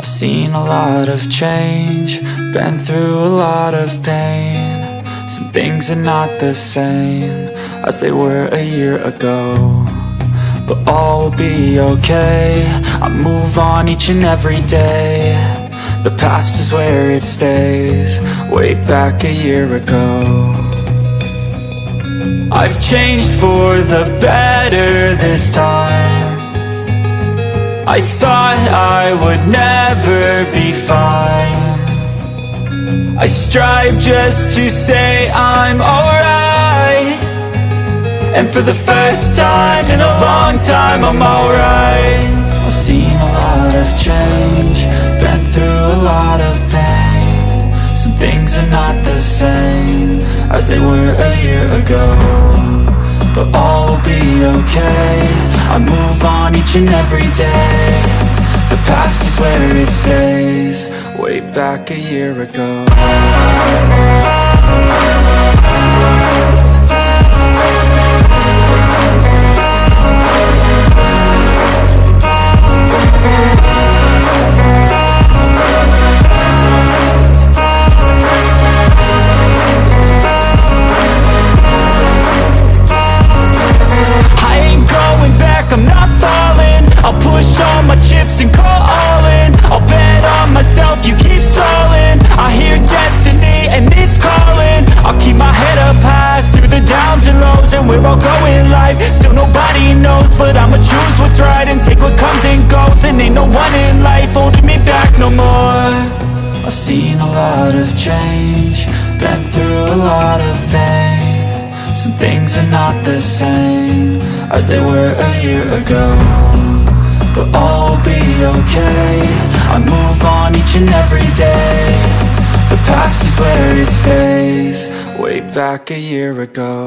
I've seen a lot of change, been through a lot of pain. Some things are not the same as they were a year ago, but all will be okay. I move on each and every day. The past is where it stays, way back a year ago. I've changed for the better this time. I thought I would never be fine. I strive just to say I'm alright, and for the first time in a long time I'm alright. I've seen a lot of change, been through a lot of pain. Some things are not the same as they were a year ago, but all will be okay. I move on each and every day. The past is where it stays, way back a year ago. I'm not falling, I'll push all my chips and call all in. I'll bet on myself, you keep stalling. I hear destiny and it's calling. I'll keep my head up high through the downs and lows, and we're all going live. Still nobody knows, but I'ma choose what's right and take what comes and goes. And ain't no one in life holding me back no more. I've seen a lot of change, been through a lot of pain. Some things are not the same as they were a year ago, but all will be okay. I move on each and every day. The past is where it stays, way back a year ago.